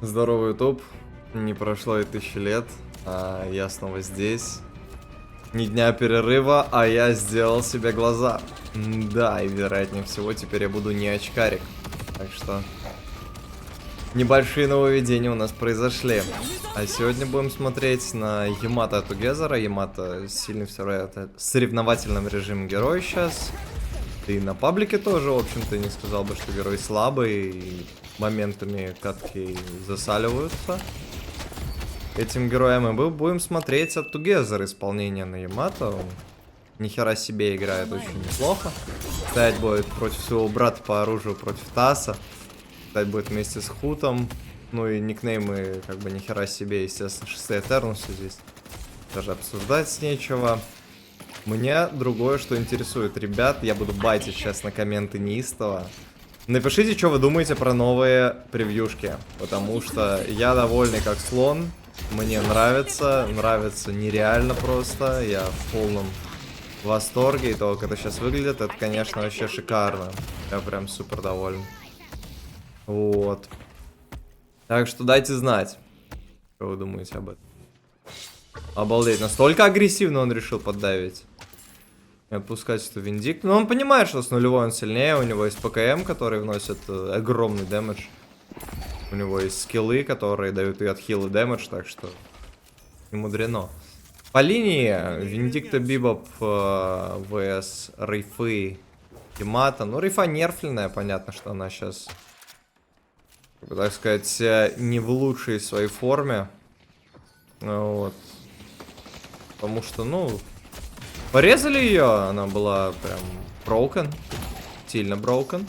Здорово, YouTube. Не прошло и 1000 лет, а я снова здесь. Ни дня перерыва, а я сделал себе глаза. Да, и вероятнее всего теперь я буду не очкарик. Так что небольшие нововведения у нас произошли. А сегодня будем смотреть на Ямато Тугезера. Ямато сильный в соревновательном режиме герой сейчас. Да и на паблике тоже, в общем-то, не сказал бы, что герой слабый. И моментами катки засаливаются этим героем. И мы будем смотреть от Тугезера исполнение на Ямато. Он нихера себе играет очень неплохо. Стоять будет против своего брата по оружию, против Таса. Стоять будет вместе с Хутом. Ну и никнеймы как бы нихера себе, естественно, 6 Этернусы здесь. Даже обсуждать нечего. Мне другое, что интересует. Ребят, я буду байтить сейчас на комменты неистово. Напишите, что вы думаете про новые превьюшки. Потому что я довольный как слон. Мне нравится. Нравится нереально просто. Я в полном восторге. И то, как это сейчас выглядит, это, конечно, вообще шикарно. Я прям супер доволен. Вот. Так что дайте знать, что вы думаете об этом. Обалдеть, настолько агрессивно он решил поддавить. И отпускать эту Виндикт. Но он понимает, что с нулевой он сильнее. У него есть ПКМ, который вносит огромный дэмэдж. У него есть скиллы, которые дают и отхил, и дэмэдж. Так что не мудрено. По линии Виндикта Бибоп vs Рейфы Ямато. Ну, Рейфа нерфленная, понятно, что она сейчас, так сказать, не в лучшей своей форме. Вот. Потому что, ну, порезали ее, она была прям broken, сильно broken.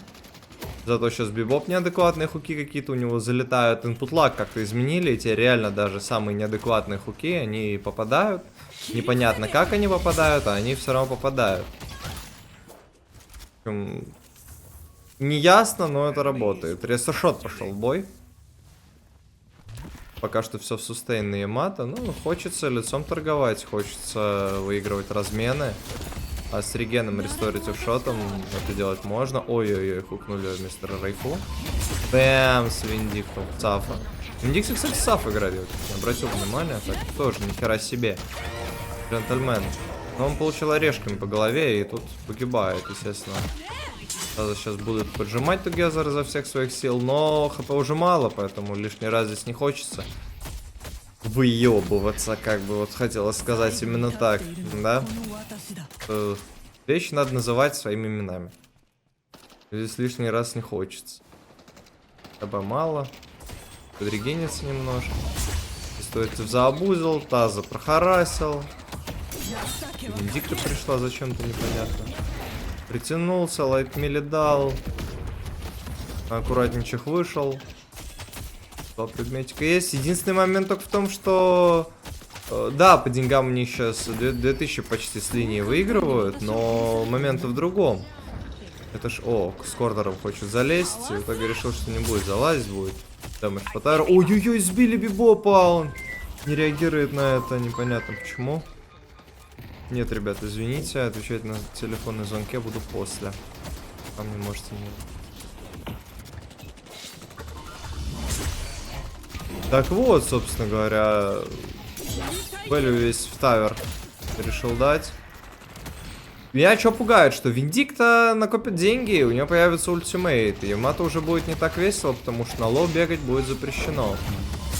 Зато сейчас Бибоп неадекватные хуки какие-то у него залетают. Input lag как-то изменили, и те реально даже самые неадекватные хуки, они попадают. Непонятно, как они попадают, а они все равно попадают. Неясно, но это работает. Ресошот пошел в бой. Пока что все в сустейн на Ямато. Ну, хочется лицом торговать, хочется выигрывать размены. А с регеном, ресторитив шотом это делать можно. Ой-ой-ой, хукнули мистера Рейфу. Бэм, с Виндиктом, Сафа. Виндикт, кстати, Саф играет, я не обратил внимания. Так, тоже, нихера себе. Джентльмен. Но он получил орешками по голове и тут погибает, естественно. Сейчас будут поджимать Тугезер изо всех своих сил, но хп уже мало, поэтому лишний раз здесь не хочется выебываться, как бы вот хотелось сказать именно так, да? Вещи надо называть своими именами. Здесь лишний раз не хочется. ХП мало, подрегенится немножко. Стоит заобузил, Таза прохарасил. Виндикта пришла зачем-то непонятно. Притянулся, лайтмили дал. Аккуратненько вышел. Два предметика есть. Единственный момент только в том, что... да, по деньгам мне сейчас 2000 почти с линии выигрывают, но момент в другом. Это ж... О, с корнером хочет залезть. И в итоге решил, что не будет залазить, будет дэмэдж по тайру. Ой-ой-ой, сбили Бибопа, он не реагирует на это, непонятно почему. Нет, ребят, извините, отвечать на телефонные звонки я буду после. Вам не можете не... Так вот, собственно говоря, value весь в тавер решил дать. Меня что пугает, что Виндикта накопит деньги, у нее появится ультимейт. И Ямато уже будет не так весело, потому что на лоу бегать будет запрещено.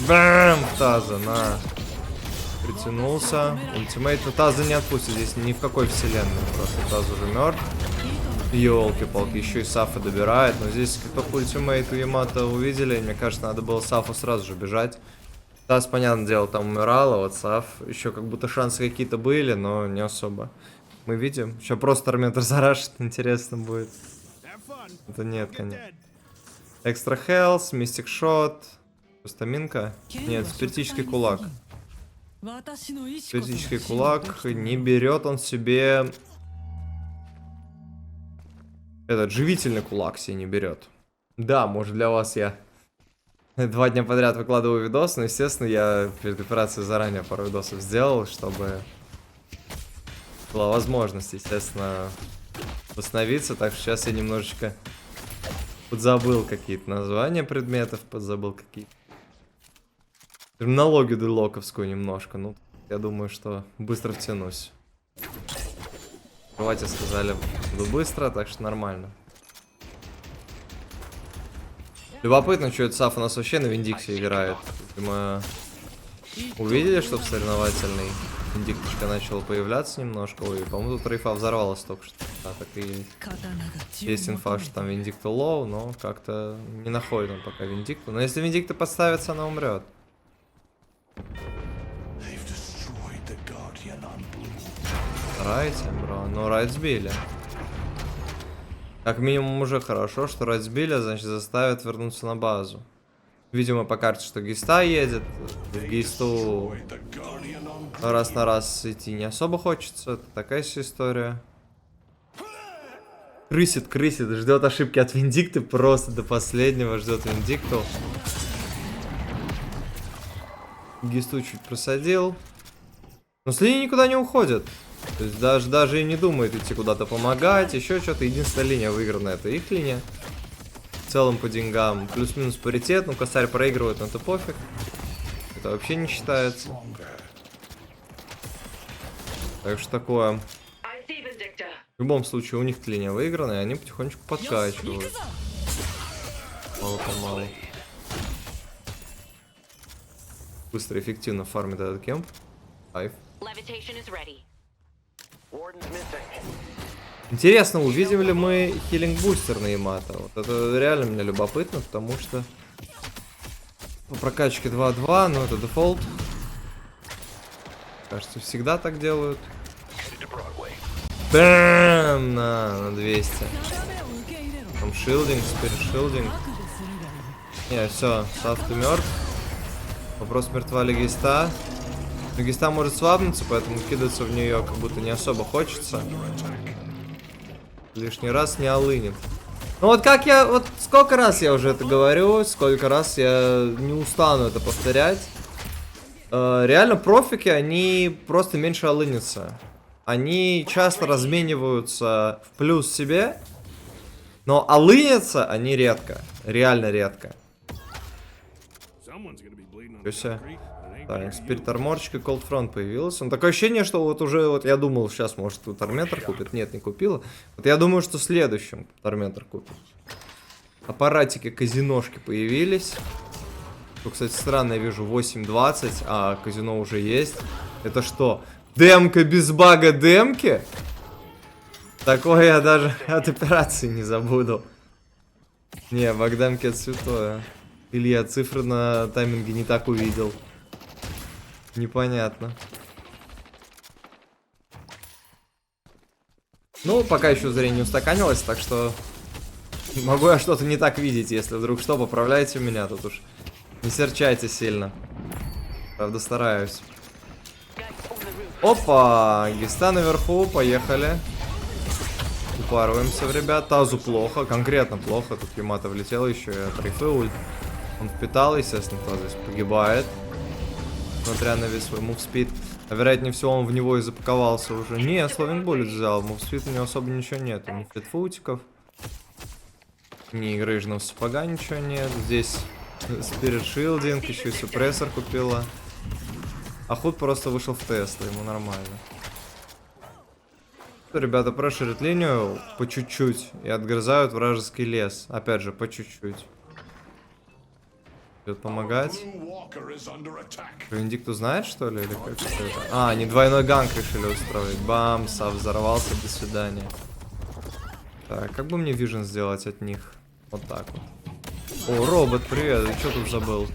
Бэм! Таза, на... Притянулся. Ультимейт, но Таза не отпустит здесь ни в какой вселенной. Просто Таз уже мертв. Ёлки-палки, еще и Сафа добирает. Но здесь как только ультимейт у Ямато увидели, мне кажется, надо было Сафу сразу же бежать. Таз, понятное дело, там умирал, а вот Саф еще как будто шансы какие-то были, но не особо. Мы видим. Сейчас просто Арментор зарашит, интересно будет. Это нет, конечно. Экстра хелс, мистик шот. Стаминка? Нет, спиритический кулак. Спиритический кулак, не берет он себе... Этот живительный кулак себе не берет. Да, может для вас я 2 дня подряд выкладываю видос, но естественно я перед операцией заранее пару видосов сделал, чтобы была возможность, естественно, восстановиться. Так что сейчас я немножечко подзабыл какие-то названия предметов, подзабыл какие-то Терминологию делоковскую немножко. Ну, я думаю, что быстро втянусь. Давайте сказали, буду быстро, так что нормально. Любопытно, что это Саф у нас вообще на Виндиксе играет. Мы увидели, что в соревновательный Виндикточка начала появляться немножко. Ой, по-моему, тут рейфа взорвалась только что. Да, так и есть. Есть инфа, что там Виндикта лоу, но как-то не находит он пока Виндикту. Но если Виндикта подставится, она умрет. Райт, бро. Ну, Райт сбили. Как минимум уже хорошо, что Райт сбили, значит заставят вернуться на базу. Видимо, по карте, что Гейста едет. В Гейсту раз на раз идти не особо хочется. Это такая себе история. Крысит, ждет ошибки от Виндикты. Просто до последнего ждет Виндикту. Гейсту чуть просадил. Но с линии никуда не уходит. То есть даже и не думает идти куда-то помогать, еще что-то. Единственная линия выиграна, это их линия. В целом по деньгам плюс-минус паритет, ну косарь проигрывает, но это пофиг. Это вообще не считается. Так что такое. В любом случае у них линия выиграна, и они потихонечку подкачивают. Мало-помалу. Быстро, эффективно фармит этот кемп. Кайф. Интересно, увидим ли мы хилинг-бустер на Ямато? Вот это реально мне любопытно, потому что по прокачке 2-2, но это дефолт. Кажется, всегда так делают. Бэм! На 200. Там шилдинг, спирит шилдинг. Не, все, Саф ты мертв. Вопрос, мертва ли Гейста. Но Гейста может свапнуться, поэтому кидаться в нее как будто не особо хочется. Лишний раз не олынет. Ну вот как я, вот сколько раз я уже это говорю, сколько раз я не устану это повторять. Реально профики, они просто меньше олынятся. Они часто размениваются в плюс себе, но олынятся они редко, реально редко. Все. Так, Спирит Арморчик и Cold Front появился. Он такое ощущение, что вот уже, вот я думал, сейчас, может, тут Арметр купит. Нет, не купила. Вот я думаю, что следующим Арметр купит. Аппаратики, казиношки появились. Тут, кстати, странно, я вижу 8.20, а казино уже есть. Это что? Демка без бага демки? Такое я даже от операции не забуду. Не, баг демки это святое. Или я цифры на тайминге не так увидел. Непонятно. Ну, пока еще зрение не устаканилось, так что могу я что-то не так видеть. Если вдруг что, поправляйте меня тут уж. Не серчайте сильно. Правда, стараюсь. Опа! Гейста наверху, поехали. Упарываемся, ребят. Тазу плохо, конкретно плохо. Тут Ямато влетел еще и от рейфы ульт. Он впитал, естественно, Тазу здесь погибает. Несмотря на весь свой мувспид. А вероятнее всего он в него и запаковался уже. Не, Словен Буллет взял. Мувспид у него особо ничего нет. Ни флетфутиков, ни грыжного сапога ничего нет. Здесь Спирит Шилдинг, еще и супрессор купила. А Худ просто вышел в Тесла, ему нормально. Ребята проширят линию по чуть-чуть и отгрызают вражеский лес. Опять же, по чуть-чуть. Идет помогать. Виндикту знает, что ли? Или как это? А, они двойной ганг решили устроить. Бам, Сав взорвался, до свидания. Так, как бы мне вижен сделать от них? Вот так вот. О, робот, привет, ты что тут забыл?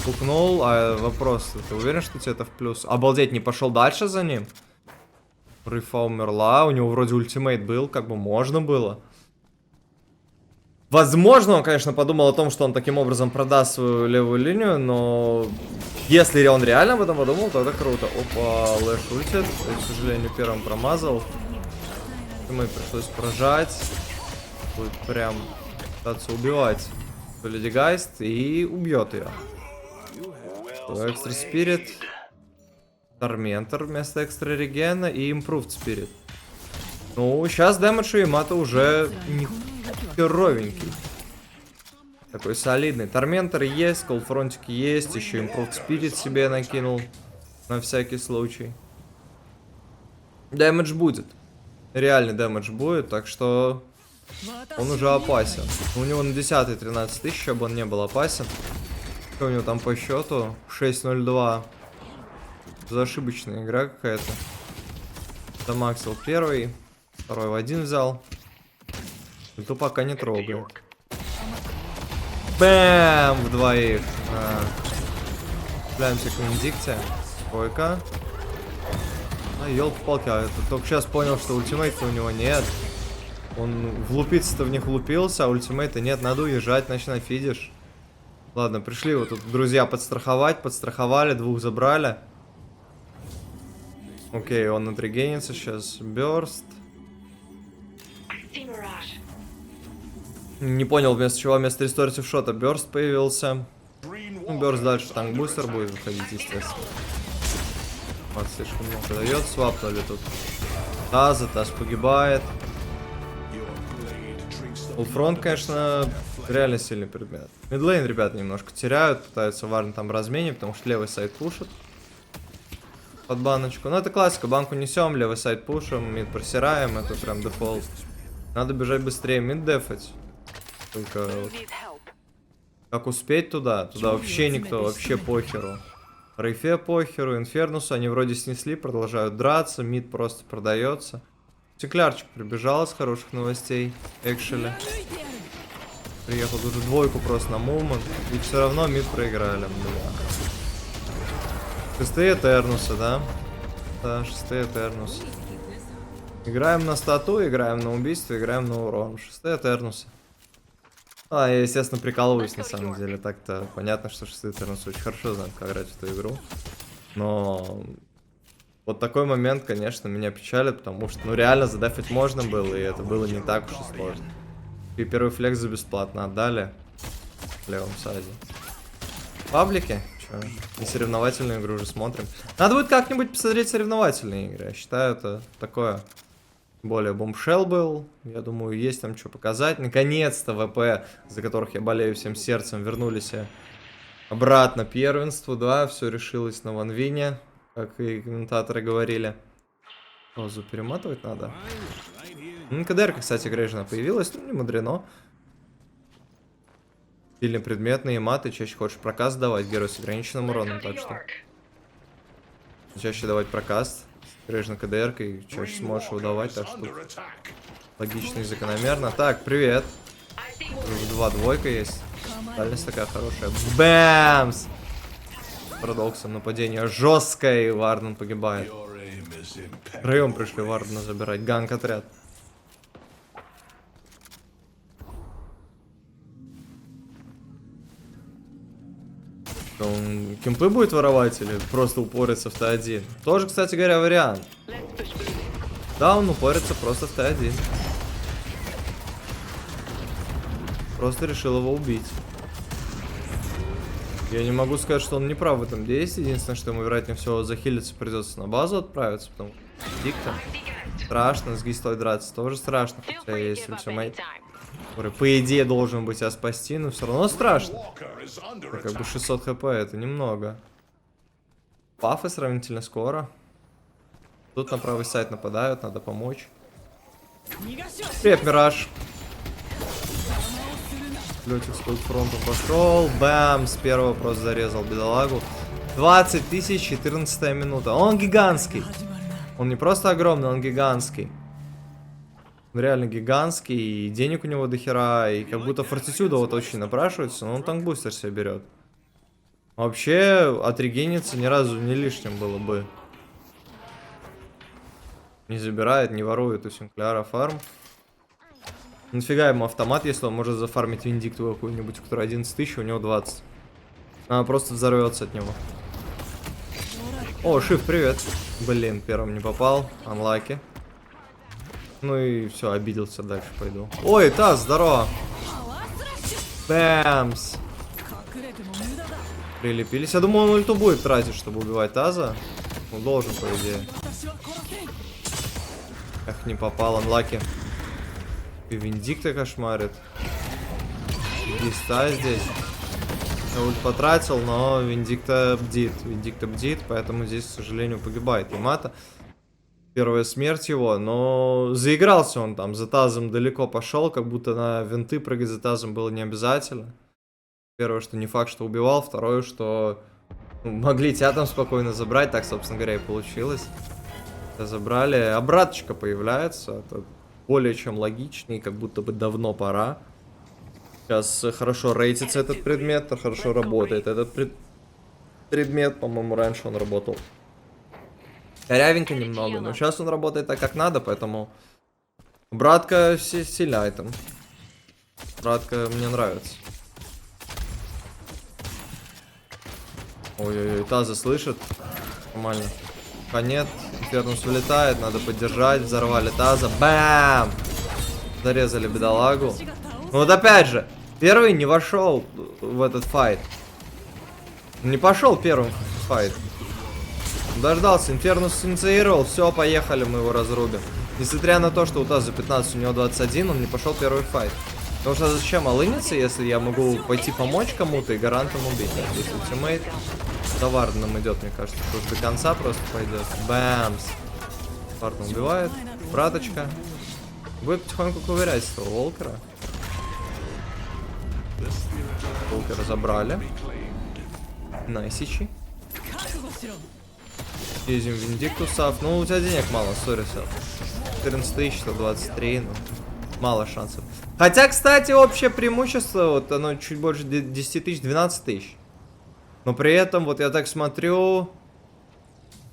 Пукнул, а вопрос, ты уверен, что тебе это в плюс? Обалдеть, не пошел дальше за ним? Рифа умерла, у него вроде ультимейт был, как бы можно было. Возможно, он, конечно, подумал о том, что он таким образом продаст свою левую линию, но если он реально об этом подумал, то это круто. Опа, Лэш ультит. Я, к сожалению, первым промазал. Ему пришлось прожать. Будет прям пытаться убивать Леди Гайст и убьет ее. Экстра Спирит. Торментор вместо экстра регена и Improved Spirit. Ну, сейчас дэмэдж у Ямато уже не херовенький. Такой солидный. Торментор есть, колфронтик есть, еще импровд спирит себе накинул. На всякий случай. Дэмэдж будет. Реальный дэмэдж будет, так что он уже опасен. У него на 10 13 тысяч, чтобы он не был опасен. Что у него там по счету? 6-0-2. Ошибочная игра какая-то. Замаксил первый, второй в один взял. Ульту пока не трогаю. Бэм! В двоих. Цепляемся к Виндикте. Койка. Ёлки-палки, я только сейчас понял, что ультимейта у него нет. Он влупиться-то в них влупился, а ультимейта нет. Надо уезжать, значит, на фидиш. Ладно, пришли вот тут друзья подстраховать. Подстраховали, двух забрали. Окей, он отрегенится сейчас. Бёрст. Не понял, вместо чего вместо ресторсив шота Бёрст появился. Ну, Бёрст дальше танк-бустер будет выходить, естественно. Вот, слишком много дает. Свапнули тут. Таз погибает. Улфронт, конечно, реально сильный предмет. Мидлейн, ребят, немножко теряют. Пытаются варно там разменить, потому что левый сайд пушит. Под баночку. Ну, это классика. Банку несем, левый сайд пушим, мид просираем. Это прям дефолт. Надо бежать быстрее, мид дефать. Только вот как успеть туда? Туда вообще никто, вообще похеру. Рейфе похеру, Инфернусу. Они вроде снесли, продолжают драться. Мид просто продается. Стеклярчик прибежал с хороших новостей. Экшеля. Приехал уже двойку просто на мувмент. И все равно мид проиграли. Бля. Шестые Этернусы, да? Да, шестые Этернусы. Играем на стату, играем на убийство, играем на урон. Шестые Этернусы. Я, естественно, прикалываюсь на самом деле. Так-то понятно, что шестые Этернусы очень хорошо знают, как играть в эту игру. Но вот такой момент, конечно, меня печалит, потому что, ну, реально задефать можно было, и это было не так уж и сложно. И первый флекс за бесплатно отдали в левом сайде. Паблики? Че? И соревновательную игру уже смотрим. Надо будет как-нибудь посмотреть соревновательные игры. Я считаю, это такое. Более бомбшелл был. Я думаю, есть там что показать. Наконец-то ВП, за которых я болею всем сердцем, вернулись обратно первенству. Да, все решилось на ванвине, как и комментаторы говорили. Паузу перематывать надо. КДР, кстати, Грейжина появилась. Ну, не мудрено. Сильный предметные маты. Чаще хочешь прокаст давать. Герой с ограниченным уроном, так что чаще давать прокаст. Грейжина КДР, и чаще сможешь его давать, так что логично и закономерно. Так, привет. Два двойка есть. Дальность такая хорошая. Бэмс! Парадоксом нападение жесткое, и Варден погибает. Втроем пришли Вардена забирать. Ганг отряд. Он кемпы будет воровать или просто упорится в Т1? Тоже, кстати говоря, вариант. Да, он упорится просто в Т1. Просто решил его убить. Я не могу сказать, что он не прав в этом действии. Единственное, что ему, вероятнее всего, захилиться придется на базу отправиться, потому что дико. Страшно, с Гистой драться тоже страшно. Хотя есть ультимейт, который, по идее, должен быть тебя спасти, но все равно страшно. Это как бы 600 хп, это немного. Пафы сравнительно скоро. Тут на правый сайт нападают, надо помочь. Привет, Мираж. Летик с фронтом пошел. Бам, с первого просто зарезал бедолагу. 20 тысяч, 14 минута. Он гигантский. Он не просто огромный, он гигантский. Он реально гигантский, и денег у него дохера, и как будто фортитюда вот очень напрашивается, но он танк-бустер себе берет. Вообще, отрегениться ни разу не лишним было бы. Не забирает, не ворует у Синкляра фарм. Нафига ему автомат, если он может зафармить Виндикту какую-нибудь, у которой 11 тысяч, у него 20. Она просто взорвется от него. О, Шиф, привет. Блин, первым не попал. Анлаки. Ну и все, обиделся, дальше пойду. Ой, Таз, здорово. Бэмс. Прилепились. Я думаю, он ульту будет тратить, чтобы убивать Таза. Он должен, по идее. Эх, не попал, анлаки. И Виндикта кошмарит. Листа здесь. Ульт потратил, но Виндикта бдит. Виндикта бдит, поэтому здесь, к сожалению, погибает Ямато. Первая смерть его, но заигрался он там, за тазом далеко пошел, как будто на винты прыгать за тазом было не обязательно. Первое, что не факт, что убивал, второе, что могли тебя там спокойно забрать, так, собственно говоря, и получилось. Забрали, обраточка появляется, это более чем логичнее, как будто бы давно пора. Сейчас хорошо рейтится этот предмет, хорошо работает этот предмет, по-моему, раньше он работал корявенько немного, но сейчас он работает так, как надо, поэтому братка сильный айтем. Братка мне нравится. Ой-ой-ой, таза слышит. Нормально. Нет, Инфернус вылетает, надо поддержать, взорвали таза. Бам! Зарезали бедолагу. Ну вот опять же, первый не вошел в этот файт. Не пошел первым в файт. Дождался, Инфернус инициировал, все, поехали, мы его разрубим. Несмотря на то, что у Таза 15, у него 21, он не пошел первый файт. Потому что зачем алыниться, если я могу пойти помочь кому-то и гарантом убить? Здесь ультимейт. Товар нам идет, мне кажется, что до конца просто пойдет. Бэмс. Парт убивает. Браточка. Будет потихоньку ковырять этого Волкера. Волкера забрали. Найсичи. Ездим Виндиктусов. Ну, у тебя денег мало, сори, сэр. 14 тысяч, 123, ну, мало шансов. Хотя, кстати, общее преимущество, вот оно чуть больше 10 тысяч, 12 тысяч. Но при этом, вот я так смотрю,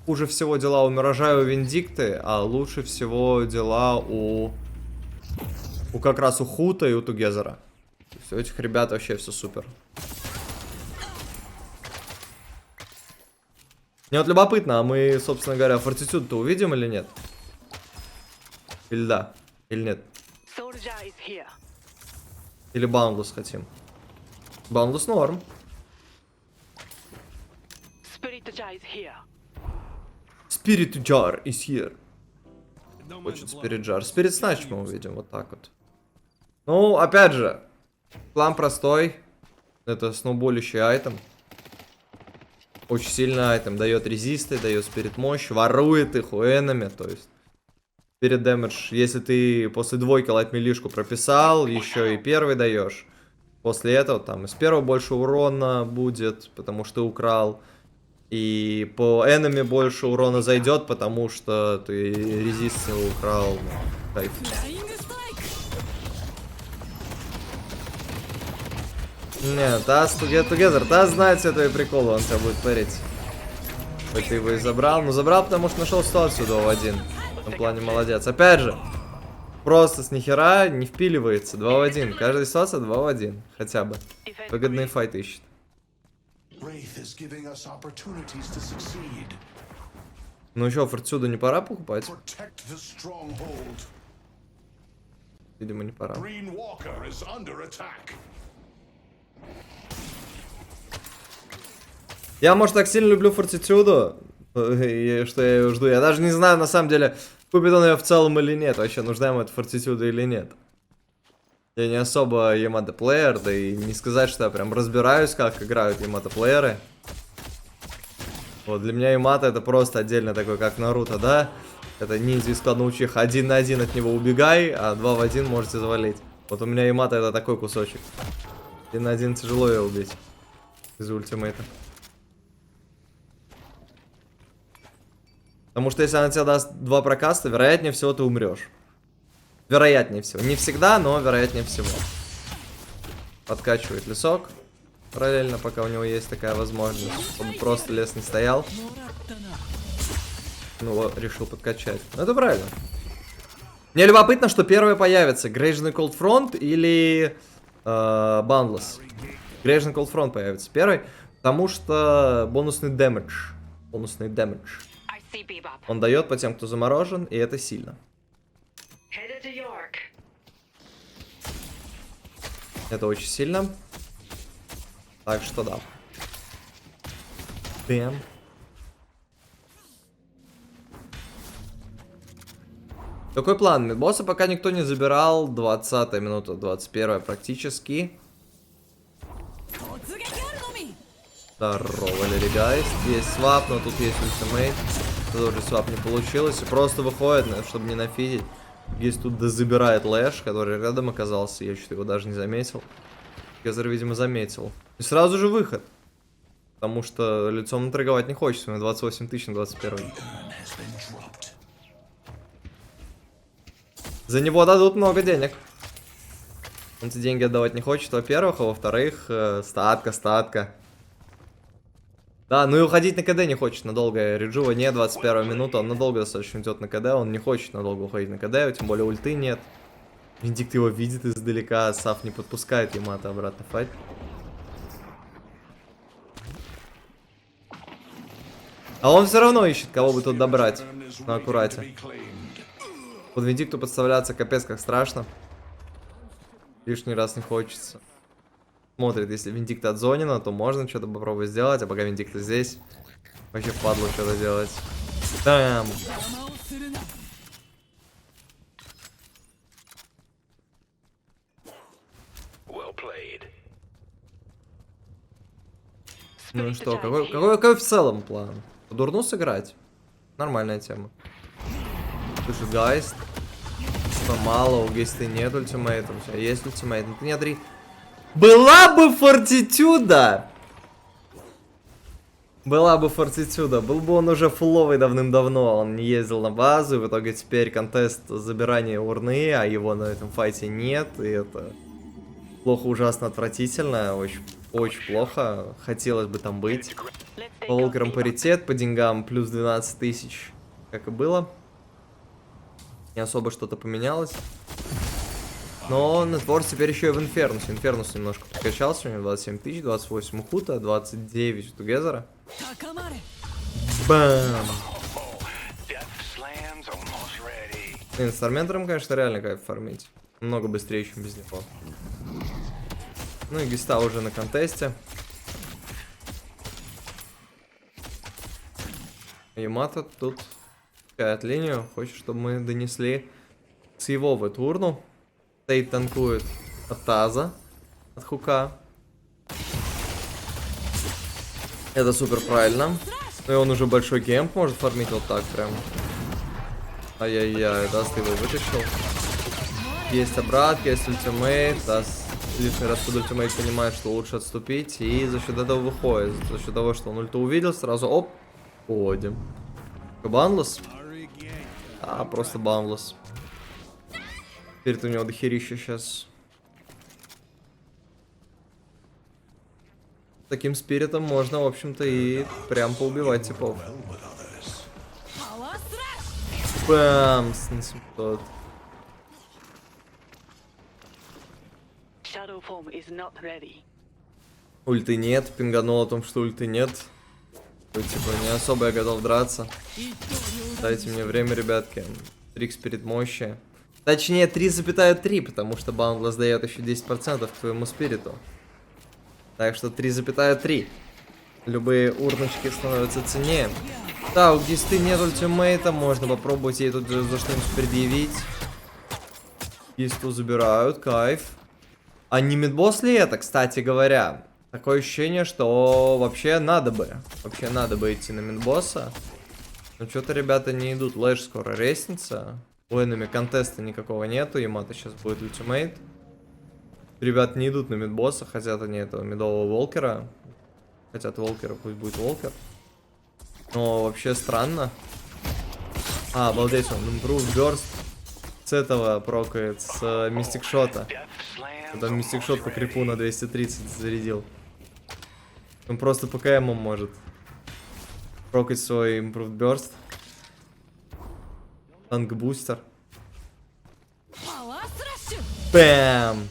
хуже всего дела у Миража и у Виндикты, а лучше всего дела у как раз у Хута и у Тугезера. То есть у этих ребят вообще все супер. Мне вот любопытно, а мы, собственно говоря, фортитюд-то увидим или нет? Или да, или нет? Или Баундлес хотим? Баундлес норм. Spirit Jar is here. Хочет Spirit Jar. Spirit Snatch мы увидим, вот так вот. Ну, опять же, план простой. Это сноуболющий айтем. Очень сильный айтем. Дает резисты, дает спирит мощь, ворует их у энеми, то есть. Спирит дэмэдж, если ты после двойки лайт-милишку прописал, еще и первый даешь. После этого там из первого больше урона будет, потому что ты украл. И по энеми больше урона зайдет, потому что ты резист его украл. Кайф. Не, Таз Together, Таз знает все твои приколы, он тебя будет парить. Хоть ты его и забрал, но забрал, потому что нашел ситуацию 2 в 1. В этом плане молодец. Опять же, просто с нихера не впиливается 2 в 1. Каждая ситуация 2 в 1, хотя бы. Выгодные файты ищет. Ну еще фортитюда не пора покупать? Видимо, не пора. Я, может, так сильно люблю фортитюду, что я ее жду. Я даже не знаю, на самом деле, купит он ее в целом или нет. Вообще, нужна ему эта фортитюда или нет. Я не особо Ямато-плеер, да и не сказать, что я прям разбираюсь, как играют Ямато-плееры. Вот, для меня Ямато это просто отдельно такой, как Наруто, да? Это ниндзя из клана Учиха. 1 на 1 от него убегай, а 2 в 1 можете завалить. Вот у меня Ямато это такой кусочек. 1 на 1 тяжело ее убить. Из ультимейта. Потому что если она тебе даст 2 прокаста, вероятнее всего ты умрешь. Вероятнее всего. Не всегда, но вероятнее всего. Подкачивает лесок. Параллельно, пока у него есть такая возможность. Он просто лес не стоял. Ну, решил подкачать. Ну, это правильно. Мне любопытно, что первое появится. Grazing Cold Front или Boundless. Grazing Cold Front появится первый. Потому что бонусный дэмэдж. Бонусный дэмэдж. Он дает по тем, кто заморожен, и это сильно. Это очень сильно. Так что да. Бэм. Какой план? Мидбосса пока никто не забирал. 20 минута, 21 практически. Здорово, Лили Гайс. Есть свап, но тут есть ультимейт. Тоже свап не получилось. И просто выходит, чтобы не нафидить. Есть тут забирает Лэш, который рядом оказался. Я что-то его даже не заметил. Кезер, видимо, заметил. И сразу же выход. Потому что лицом торговать не хочется. У меня 28 тысяч на 21. За него дадут много денег. Он эти деньги отдавать не хочет, во-первых. А во-вторых, статка. Да, ну и уходить на КД не хочет надолго. Реджува нет, 21 минута. Он надолго достаточно идет на КД. Он не хочет надолго уходить на КД. Тем более ульты нет. Виндикт его видит издалека. Саф не подпускает Ямато обратно в файт. А он все равно ищет, кого бы тут добрать. На аккурате. Под Виндикту подставляться капец как страшно. Лишний раз не хочется. Смотрит, если Виндикта отзонена, то можно что-то попробовать сделать. А пока Виндикта здесь, вообще впадло что-то делать. Там. Ну и что, какой в целом план? По-дурну сыграть? Нормальная тема. Слушай, Гайст. Мало, у Гейста нет ультимейта. У тебя есть ультимейт, но ты не отри. Была бы фортитюда! Была бы фортитюда. Был бы он уже фуловый давным-давно. Он не ездил на базу, и в итоге теперь контест забирания урны, а его на этом файте нет. И это плохо, ужасно, отвратительно. Очень, очень плохо. Хотелось бы там быть. По волкерам паритет, по деньгам плюс 12 тысяч, как и было. Не особо что-то поменялось. Но Нетворс теперь еще и в Инфернусе. Инфернус немножко подкачался. У него 27 тысяч, 28 у Хута, 29 у Тугезера. Бам! Инструментером, конечно, реально кайф фармить. Много быстрее, чем без него. Ну и Гиста уже на контесте. Ямато тут кает линию. Хочет, чтобы мы донесли с его в эту урну. Тейт танкует от Таза, от Хука. Это супер правильно. Ну и он уже большой кемп может фармить вот так прям. Ай-яй-яй, Даст его вытащил. Есть обратка, есть ультимейт. Даст лишний раз под ультимейт понимает, что лучше отступить. И за счет этого выходит. За счет того, что он ульту увидел, сразу оп, уходим. Банлес? А, просто банлес. Теперь у него дохерища сейчас. Таким спиритом можно, в общем-то, и прям поубивать типов. Бам! С 700. Ульты нет, пинганул о том, что ульты нет. Типа, не особо я готов драться. Дайте мне время, ребятки. Трикс перед мощи. Точнее, 3,3, потому что Boundless дает еще 10% к твоему спириту. Так что 3,3. Любые урночки становятся ценнее. Да, у Гисты нет ультимейта, можно попробовать ей тут за что-нибудь предъявить. Гисту забирают, кайф. А не мидбосс ли это, кстати говоря? Такое ощущение, что вообще надо бы идти на мидбосса. Но что-то ребята не идут. Лэш скоро реснится. У энеми контеста никакого нету. Ямато сейчас будет ультимейт. Ребят не идут на мидбосса. Хотят они этого мидового волкера. Хотят волкера, пусть будет волкер. Но вообще странно. А, обалдеть, он Improved Burst с этого прокает, с Мистик Шота. Там Мистик Шот по крипу на 230 зарядил. Он просто по КМ может прокать свой Improved Burst. Танк-бустер. Бэм!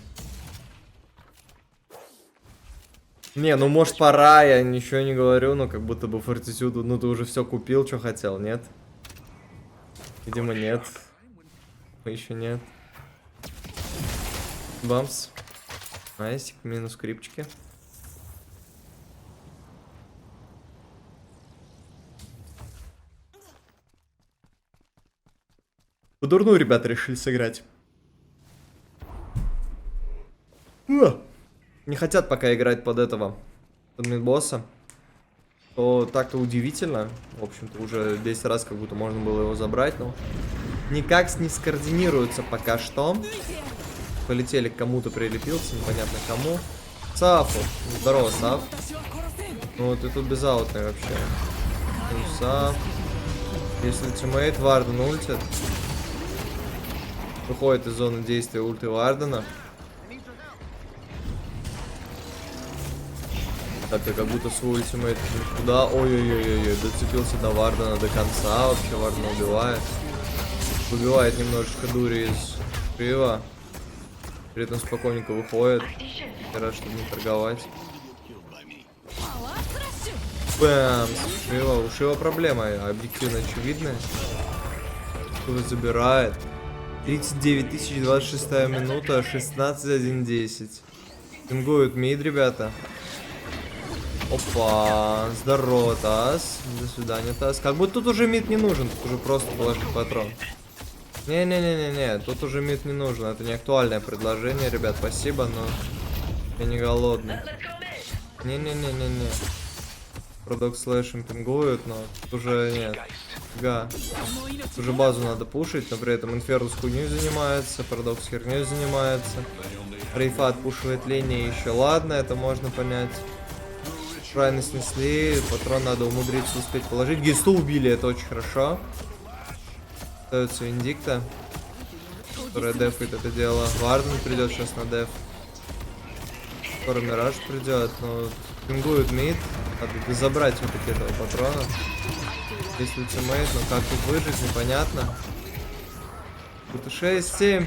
Не, ну может пора, я ничего не говорю, но как будто бы фортитюду, ну ты уже все купил, что хотел, нет? Видимо нет. Еще нет. Бамс. Найсик, минус крипчики. По-дурну ребята решили сыграть. Не хотят пока играть под этого. под мидбосса, то так-то удивительно. В общем-то, уже 10 раз как будто можно было его забрать, но никак не скоординируются пока что. Полетели, к кому-то прилепился, непонятно кому. Сафу. Здорово, Саф. Ну ты тут безаутный вообще. Ну, Саф. Если тиммейт Варден ультит, выходит из зоны действия ульты Вардена. Так, я как будто свой ультимейт куда. Ой-ой-ой-ой, доцепился до Вардена до конца. Вообще Вардена убивает. Выбивает немножечко дури из Шива. При этом спокойненько выходит. Рад, чтобы не торговать. Бэм! У Шива проблема, объективно очевидная. Кто забирает. 39 тысяч, 26 минута, 16-1-10. Пингуют мид, ребята. Опа, здорово, Тас. До свидания, Тас. Как будто тут уже мид не нужен, тут уже просто положить патрон. Не-не-не-не-не, тут уже мид не нужен. Это не актуальное предложение, ребят, спасибо, но я не голодный. Не-не-не-не-не. Продок слэшем пингуют, но тут уже нет. Фига. Уже базу надо пушить, но при этом Инферус хуйней занимается, Продок с херней занимается. Рейфа отпушивает линии еще, ладно, это можно понять. Шрайны снесли, патрон надо умудриться успеть положить. Гисту убили, это очень хорошо. Остается Индикта, которая дефает это дело. Варден придет сейчас на деф. Скоро Мираж придет, но пингует мид. Надо забрать все-таки этого патрона. Есть ультимейт, но как тут выжить, непонятно. Тут 6-7.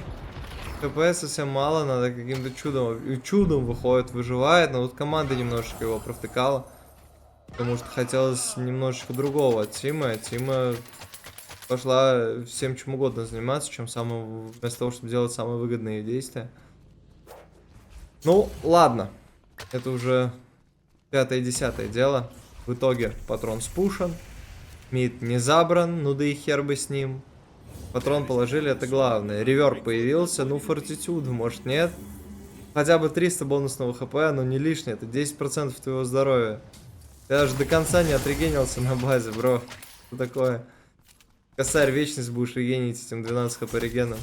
КП совсем мало, надо каким-то чудом выходит, выживает. Но вот команда немножечко его провтыкала. Потому что хотелось немножечко другого от Тима. Тима пошла всем чем угодно заниматься, вместо того, чтобы делать самые выгодные действия. Ну, ладно. Это уже 5-10 дело. В итоге патрон спушен. Мид не забран, ну да и хер бы с ним. Патрон положили, это главное. Реверб появился, ну фортитюд, может нет. Хотя бы 300 бонусного хп, но не лишнее, это 10% твоего здоровья. Ты даже до конца не отрегенился на базе, бро. Что такое? Косарь вечность будешь регенить этим 12 хп регеном.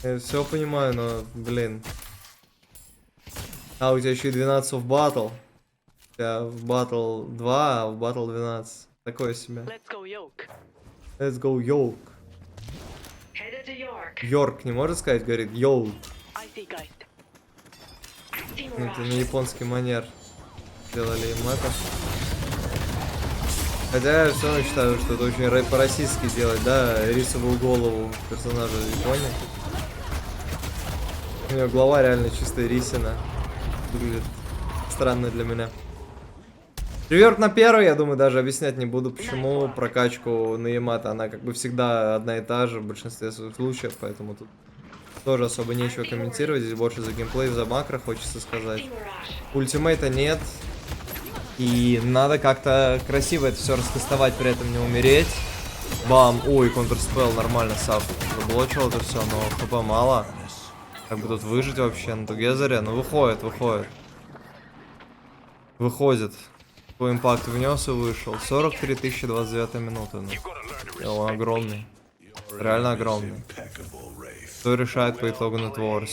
Я все понимаю, но, блин. А, у тебя еще и 12 в батл. У тебя в батл 2, а в батл 12. Такое себе. Let's go, Йорк. Йорк не может сказать, говорит Йорк. Это не японский манер. Сделали им это. Хотя я все равно считаю, что это очень по-российски делать, да, рисовую голову персонажа в Японии. У него голова реально чистая рисина. Выглядит странно для меня. Реверб на первый, я думаю, даже объяснять не буду, почему прокачку на Ямато, она как бы всегда одна и та же в большинстве своих случаев, поэтому тут тоже особо нечего комментировать, здесь больше за геймплей, за макро хочется сказать. Ультимейта нет, и надо как-то красиво это все раскастовать, при этом не умереть. Бам, ой, контрспелл, нормально, Саф заблочил это все, но хп мало. Как бы тут выжить вообще на Тугезере, ну выходит. Выходит. По импакт внес и вышел. 43 тысячи, 29 минута. Ну. Он огромный. Реально огромный. Кто решает по итогу на Творс?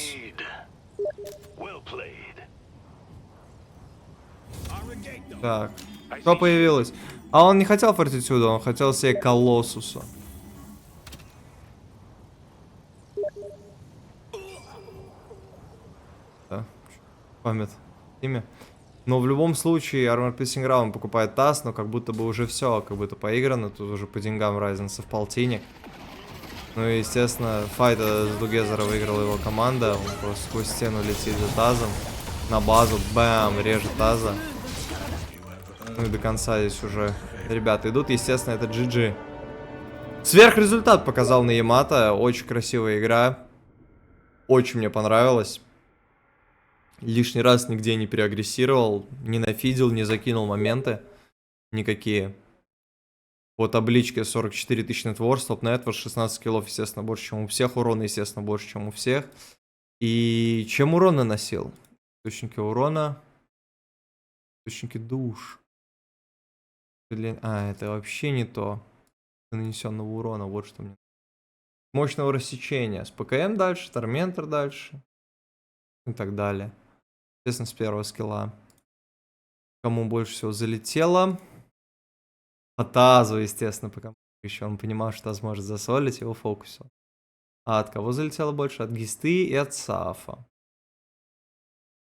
Так. Что появилось? А он не хотел фортитюда, он хотел себе колоссуса. Да. Память. Имя. Но в любом случае Armor Piercing Round покупает ТАСС, но как будто бы уже все, как будто поиграно. Тут уже по деньгам разница в полтинник. Ну и естественно, файта с Дугезера выиграла его команда. Он просто сквозь стену летит за тазом. На базу, бэм, режет таза. Ну и до конца здесь уже ребята идут. Естественно, это GG. Сверхрезультат показал на Ямато. Очень красивая игра. Очень мне понравилось. Лишний раз нигде не переагрессировал, не нафидел, не закинул моменты никакие. По табличке 44 тысячи нетворс, топ-нетворс, 16 киллов, естественно, больше, чем у всех. Урона, естественно, больше, чем у всех. И чем урон наносил? Источники урона. Источники душ. А, это вообще не то. Нанесенного урона, вот что мне. Мощного рассечения. С ПКМ дальше, Торментор дальше. И так далее. Естественно, с первого скилла. Кому больше всего залетело? По тазу, естественно, пока еще он понимал, что Таз может засолить, его фокусил. А от кого залетело больше? От Гисты и от Сафа.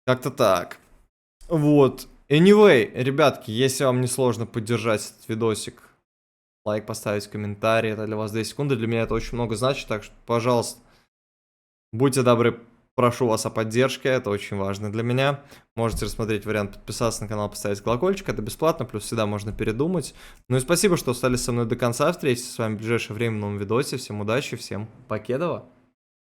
Как-то так. Вот. Anyway, ребятки, если вам не сложно поддержать этот видосик, лайк поставить, комментарий, это для вас 2 секунды, для меня это очень много значит, так что, пожалуйста, будьте добры, прошу вас о поддержке, это очень важно для меня. Можете рассмотреть вариант подписаться на канал, поставить колокольчик, это бесплатно, плюс всегда можно передумать. Ну и спасибо, что остались со мной до конца, встретимся с вами в ближайшее время в новом видосе, всем удачи, всем покедова.